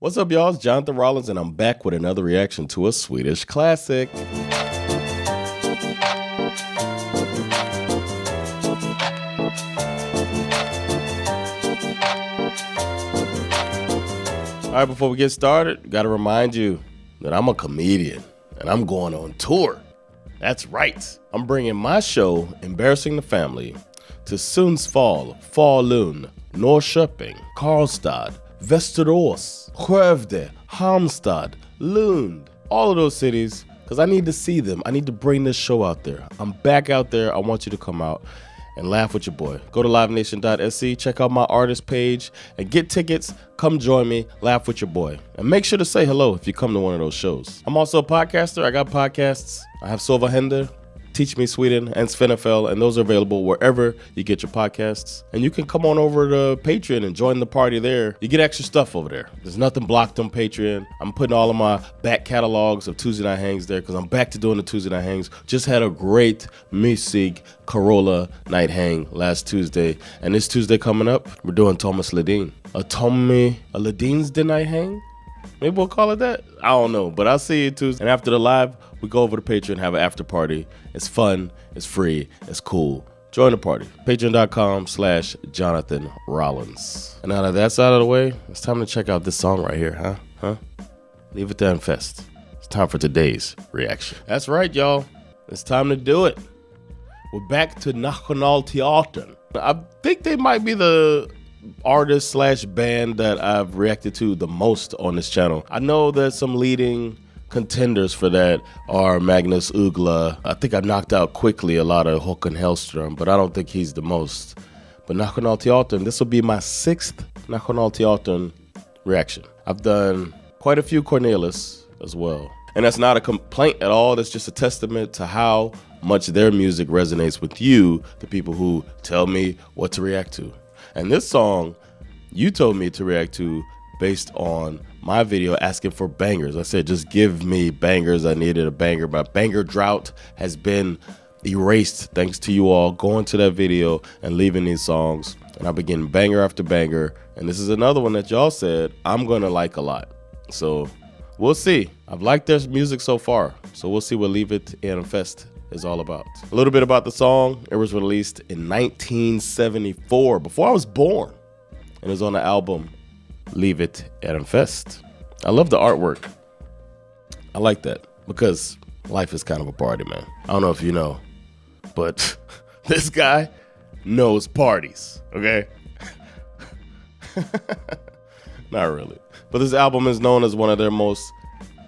What's up, y'all? It's Jonathan Rollins, and I'm back with another reaction to a Swedish classic. All right, before we get started, got to remind you that I'm a comedian, and I'm going on tour. That's right. I'm bringing my show, Embarrassing the Family, to Sundsvall, Falun, Norrköping, Karlstad, Västerås, Skövde, Halmstad, Lund, all of those cities, because I need to see them. I need to bring this show out there. I'm back out there. I want you to come out and laugh with your boy. Go to livenation.se, check out my artist page, and get tickets. Come join me, laugh with your boy. And make sure to say hello if you come to one of those shows. I'm also a podcaster. I got podcasts. I have Sova Hender, Teach Me Sweden, and Svenafel, and those are available wherever you get your podcasts. And you can come on over to Patreon and join the party there. You get extra stuff over there. There's nothing blocked on Patreon. I'm putting all of my back catalogs of Tuesday Night Hangs there because I'm back to doing the Tuesday Night Hangs. Just had a great Mysig Corolla Night Hang last Tuesday. And this Tuesday coming up, we're doing Thomas Ledin. A Ledin's the Night Hang? Maybe we'll call it that. I don't know, but I'll see you Tuesday. And after the live, we go over to Patreon and have an after party. It's fun, it's free, it's cool. Join the party. Patreon.com/Jonathan Rollins. And now that that's out of the way, it's time to check out this song right here, huh? Livet and Fest. It's time for today's reaction. That's right, y'all. It's time to do it. We're back to Nationalteatern. I think they might be the artist/band that I've reacted to the most on this channel. I know that some leading contenders for that are Magnus Uggla. I think I knocked out quickly a lot of Håkan Hellström, but I don't think he's the most. But Nationalteatern, this will be my 6th Nationalteatern reaction. I've done quite a few Cornelis as well. And that's not a complaint at all. That's just a testament to how much their music resonates with you, the people who tell me what to react to. And this song, you told me to react to based on my video asking for bangers. I said, just give me bangers. I needed a banger. My banger drought has been erased thanks to you all going to that video and leaving these songs. And I've been getting banger after banger. And this is another one that y'all said I'm going to like a lot. So we'll see. I've liked their music so far. So we'll see what Livet and Fest is all about. A little bit about the song. It was released in 1974, before I was born. And it was on the album Livet and Fest. I love the artwork. I like that because life is kind of a party, man. I don't know if you know, but this guy knows parties, okay? Not really. But this album is known as one of their most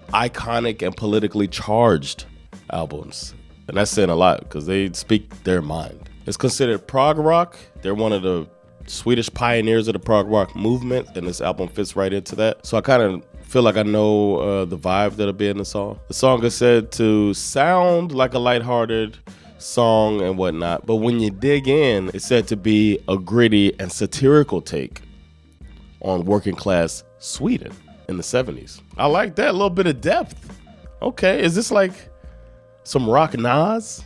iconic and politically charged albums. And that's saying a lot because they speak their mind. It's considered prog rock. They're one of the Swedish pioneers of the prog rock movement, and this album fits right into that. So I kind of feel like I know the vibe that'll be in the song. The song is said to sound like a lighthearted song and whatnot, but when you dig in, it's said to be a gritty and satirical take on working class Sweden in the 70s. I like that, a little bit of depth. Okay, is this like some rock Nas?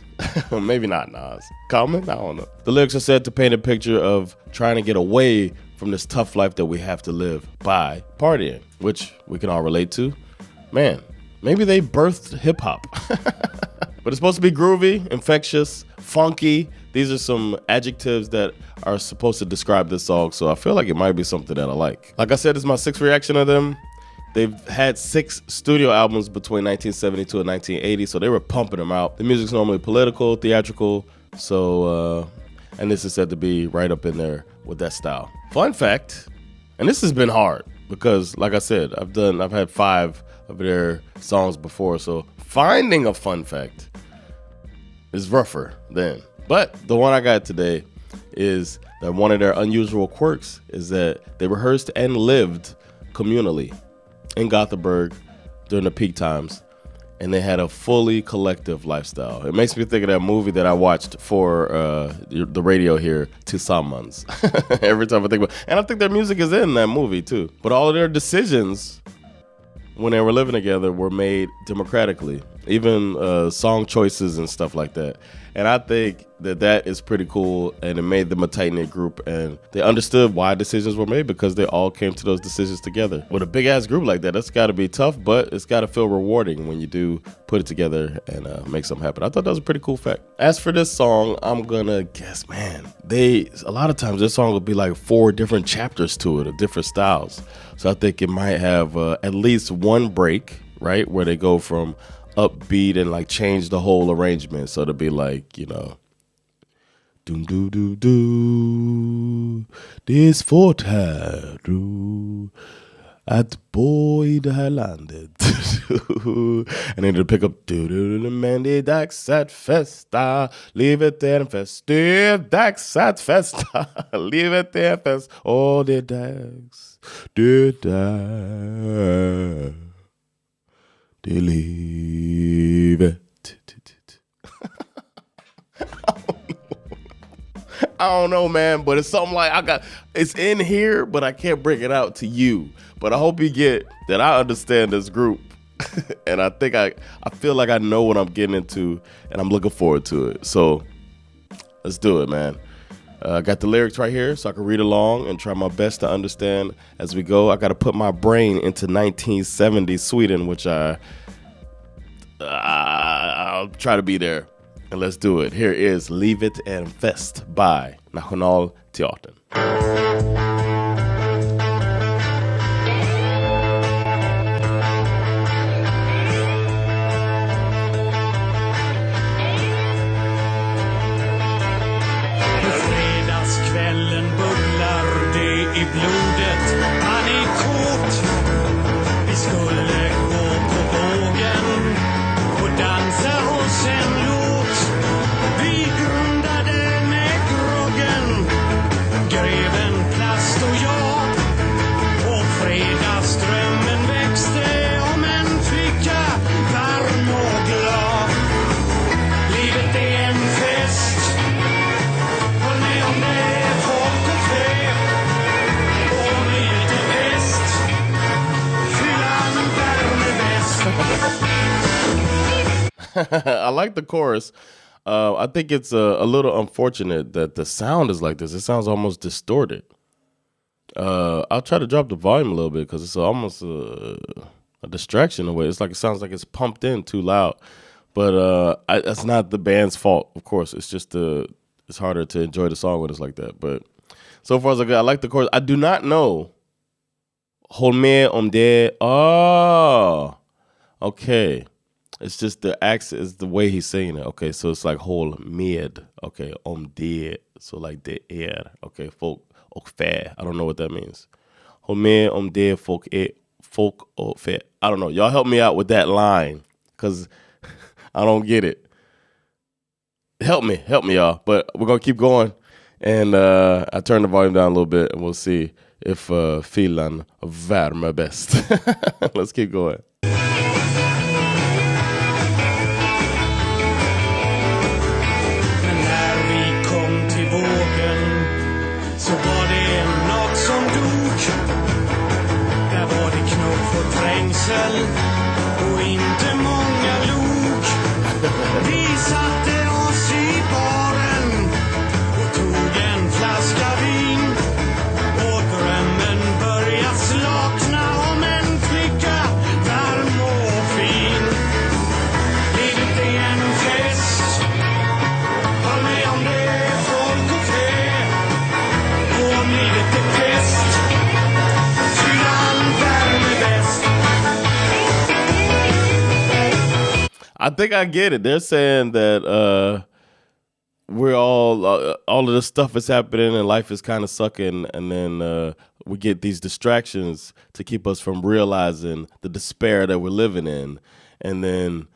Maybe not Nas. Common? I don't know. The lyrics are said to paint a picture of trying to get away from this tough life that we have to live by partying, which we can all relate to. Man, maybe they birthed hip hop. But it's supposed to be groovy, infectious, funky. These are some adjectives that are supposed to describe this song, so I feel like it might be something that I like. Like I said, this is my 6th reaction of them. They've had 6 studio albums between 1972 and 1980, so they were pumping them out. The music's normally political, theatrical, so, and this is said to be right up in there with that style. Fun fact, and this has been hard because, like I said, I've had 5 of their songs before, so finding a fun fact is rougher then. But the one I got today is that one of their unusual quirks is that they rehearsed and lived communally in Gothenburg during the peak times, and they had a fully collective lifestyle. It makes me think of that movie that I watched for the radio here, Tillsammans. Every time I think about it. And I think their music is in that movie too. But all of their decisions when they were living together were made democratically. even song choices and stuff like that. And I think that is pretty cool, and it made them a tight-knit group, and they understood why decisions were made because they all came to those decisions together. With a big-ass group like that, that's got to be tough, but it's got to feel rewarding when you do put it together and make something happen. I thought that was a pretty cool fact. As for this song, I'm gonna guess, man, a lot of times this song will be like 4 different chapters to it of different styles. So I think it might have at least one break, right, where they go from upbeat and like change the whole arrangement. So it'll be like, you know, doom doo doo doo, this fort här du att bo I det här landet. And then it'll pick up do do do, men det är dags att festa, livet är en fest, det är dags att festa, livet är en fest, åh det är dags, det är dags. Det livet. I don't know, man, but it's something like it's in here, but I can't bring it out to you. But I hope you get that I understand this group. And I think I feel like I know what I'm getting into, and I'm looking forward to it. So let's do it, man. I got the lyrics right here so I can read along and try my best to understand as we go. I got to put my brain into 1970s Sweden, which I'll try to be there. And let's do it. Here is Livet är en fest by Nationalteatern. I blodet, han är kåt. Vi skulle gå på vågen och dansa hos en låt. Vi grundade med groggen, greven, plast och jag. Och fredagsströmmen växte om en flicka, varm och glad. Livet är en fest, håll med om det, folk och fä. I like the chorus. I think it's a little unfortunate that the sound is like this. It sounds almost distorted. I'll try to drop the volume a little bit because it's almost a distraction in a way. It's like it sounds like it's pumped in too loud. But that's not the band's fault, of course. It's just it's harder to enjoy the song when it's like that. But so far so good. I like the chorus. I do not know. Håll med om det. Oh, okay. It's just the accent, is the way he's saying it. Okay, so it's like håll med. Okay, om det. So like det är. Okay, folk och fä. I don't know what that means. Håll med om det, folk och fä. I don't know. Y'all help me out with that line, because I don't get it. Help me, y'all. But we're going to keep going. And I turn the volume down a little bit, and we'll see if Finland värmer bäst. Let's keep going. Men när vi kom till vågen så var det något som dog. Där var det knuff och trängsel och inte många lok. Vi satte oss i baren och tog en flaska vin. Och drömmen började slakna om en flicka, varm och fin. Livet är en fest, håll med om det, folk och fä. Och om livet är fest, fyllan värmer bäst. I think I get it. They're saying that we're all of this stuff is happening and life is kind of sucking, and then we get these distractions to keep us from realizing the despair that we're living in, and then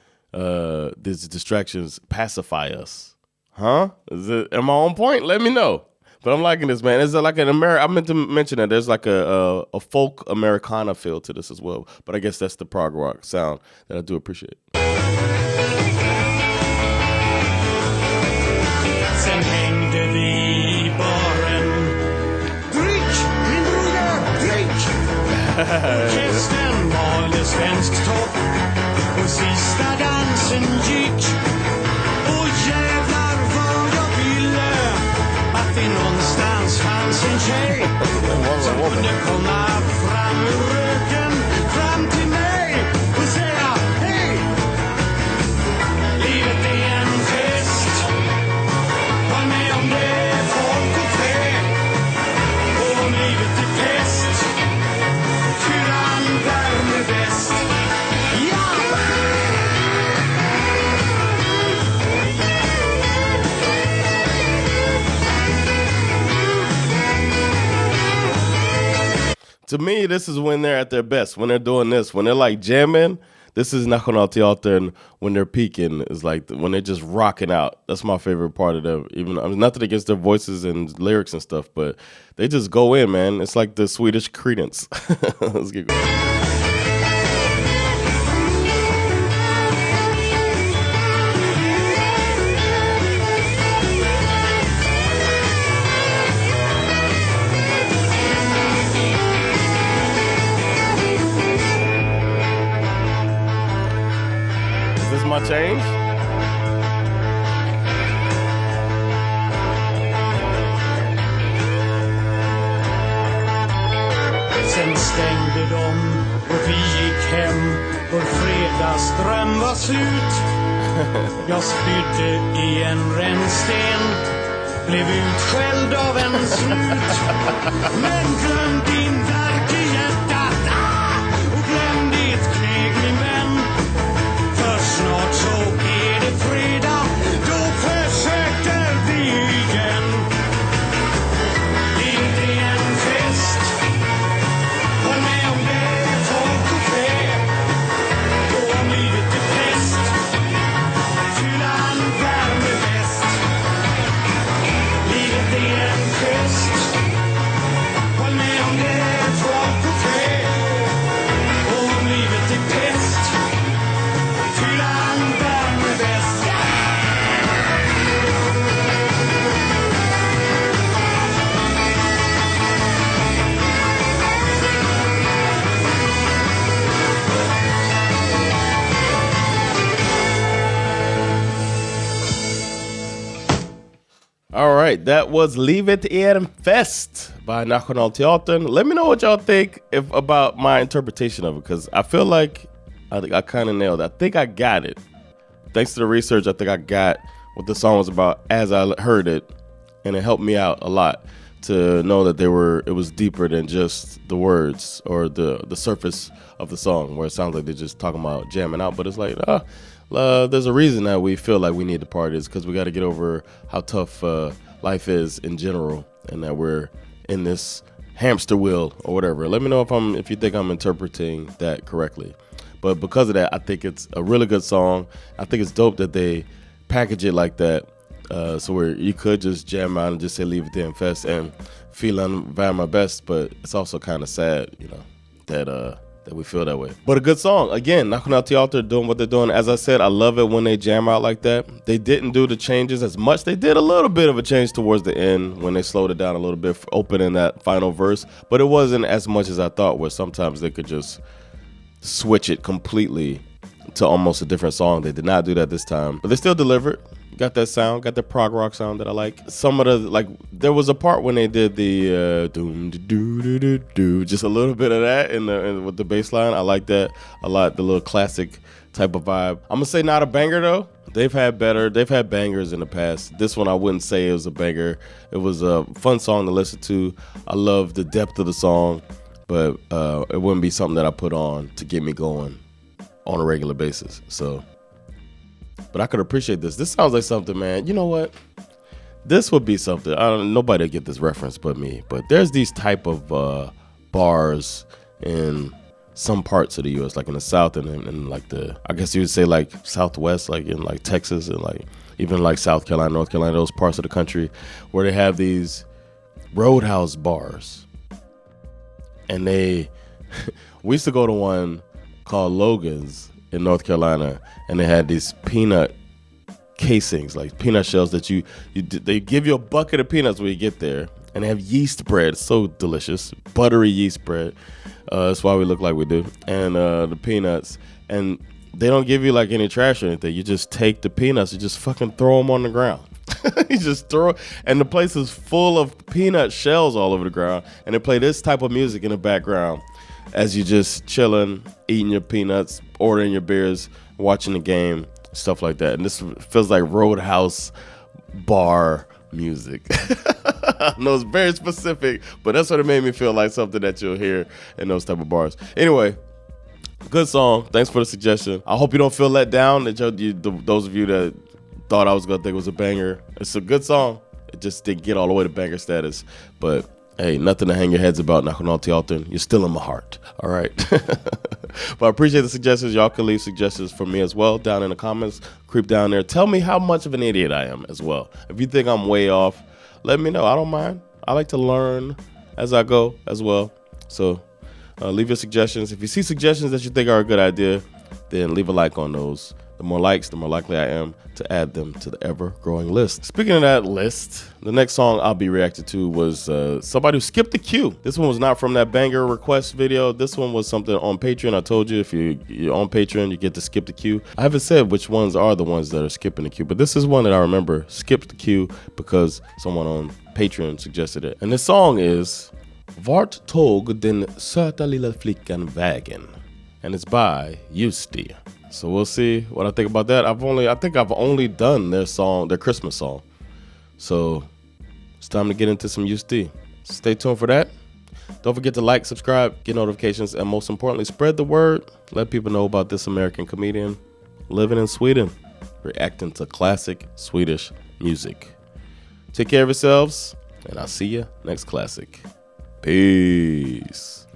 these distractions pacify us. Huh? Am I on point? Let me know. But I'm liking this, man. Is it like an I meant to mention that there's like a folk Americana feel to this as well. But I guess that's the prog rock sound that I do appreciate. Sen hängde vi i baren. Drick, min broder, drick! Orkestern malde svensk topp. Och sista dans komma fram ur röken, fram till mig och säga hej. Livet är en fest, var med om det, folk och fä. Och om livet är pest, kylan värmer bäst. Ja! To me, this is when they're at their best. When they're doing this, when they're like jamming, this is Nationalteatern when they're peaking. Is like when they're just rocking out. That's my favorite part of them. Even I mean, nothing against their voices and lyrics and stuff, but they just go in, man. It's like the Swedish Credence. Let's get going. My change? Sen stängde de och vi gick hem. Vår fredagsdröm var slut. Jag spydde i en rännsten, blev utskälld av en snut. Men glöm din värk i hjärtat, och glöm ditt kneg, min vän. För snart så är det fredag, då försöker vi igen. Livet är en fest, var med om det, folk och fä. Och om livet är pest, fyllan värmer bäst. Livet är en fest, var med om det, folk och fä. Och om livet är pest, fyllan värmer bäst. All right, that was Livet är en fest by Nationalteatern. Let me know what y'all think about my interpretation of it, because I feel like I kind of nailed it. I think I got it. Thanks to the research, I think I got what the song was about as I heard it, and it helped me out a lot to know that it was deeper than just the words or the surface of the song, where it sounds like they're just talking about jamming out, but it's like, there's a reason that we feel like we need to party, is because we got to get over how tough life is in general, and that we're in this hamster wheel or whatever. Let me know if you think I'm interpreting that correctly. But because of that, I think it's a really good song. I think it's dope that they package it like that, so where you could just jam out and just say Livet är en fest and feeling my best, but it's also kind of sad, that we feel that way. But a good song. Again, Nationalteatern doing what they're doing. As I said, I love it when they jam out like that. They didn't do the changes as much. They did a little bit of a change towards the end when they slowed it down a little bit, opening that final verse. But it wasn't as much as I thought, where sometimes they could just switch it completely to almost a different song. They did not do that this time. But they still delivered. Got that sound, got the prog rock sound that I like. Some of the, there was a part when they did the doom doo doo doo doo, just a little bit of that with the bass line. I like that a lot, the little classic type of vibe. I'm gonna say not a banger though. They've had bangers in the past. This one I wouldn't say it was a banger. It was a fun song to listen to. I love the depth of the song, but it wouldn't be something that I put on to get me going on a regular basis. So, but I could appreciate this. This sounds like something, man. You know what? This would be something. Nobody will get this reference but me. But there's these type of bars in some parts of the U.S., like in the South and like I guess you would say like Southwest, like in like Texas and like even like South Carolina, North Carolina, those parts of the country where they have these roadhouse bars. And we used to go to one called Logan's in North Carolina, and they had these peanut casings, like peanut shells that they give you a bucket of peanuts when you get there, and they have yeast bread. It's so delicious, buttery yeast bread. That's why we look like we do. And the peanuts, and they don't give you like any trash or anything. You just take the peanuts and just fucking throw them on the ground. He just throw, and the place is full of peanut shells all over the ground, and they play this type of music in the background as you just chilling, eating your peanuts, ordering your beers, watching the game, stuff like that. And this feels like Roadhouse bar music. I know it's very specific, but that's what it made me feel like, something that you'll hear in those type of bars. Anyway, good song. Thanks for the suggestion. I hope you don't feel let down, that those of you that thought I was going to think it was a banger. It's a good song. It just didn't get all the way to banger status. But hey, nothing to hang your heads about, Nationalteatern. You're still in my heart. All right. But I appreciate the suggestions. Y'all can leave suggestions for me as well down in the comments. Creep down there. Tell me how much of an idiot I am as well. If you think I'm way off, let me know. I don't mind. I like to learn as I go as well. So leave your suggestions. If you see suggestions that you think are a good idea, then leave a like on those. The more likes, the more likely I am to add them to the ever-growing list. Speaking of that list, the next song I'll be reacting to was somebody who skipped the queue. This one was not from that banger request video. This one was something on Patreon. I told you, if you're on Patreon, you get to skip the queue. I haven't said which ones are the ones that are skipping the queue, but this is one that I remember skipped the queue because someone on Patreon suggested it. And this song is Vart tog den söta lilla flickan vägen? And it's by Justy. So we'll see what I think about that. I think I've only done their Christmas song. So it's time to get into some Justy. Stay tuned for that. Don't forget to like, subscribe, get notifications, and most importantly, spread the word. Let people know about this American comedian living in Sweden, reacting to classic Swedish music. Take care of yourselves, and I'll see you next classic. Peace.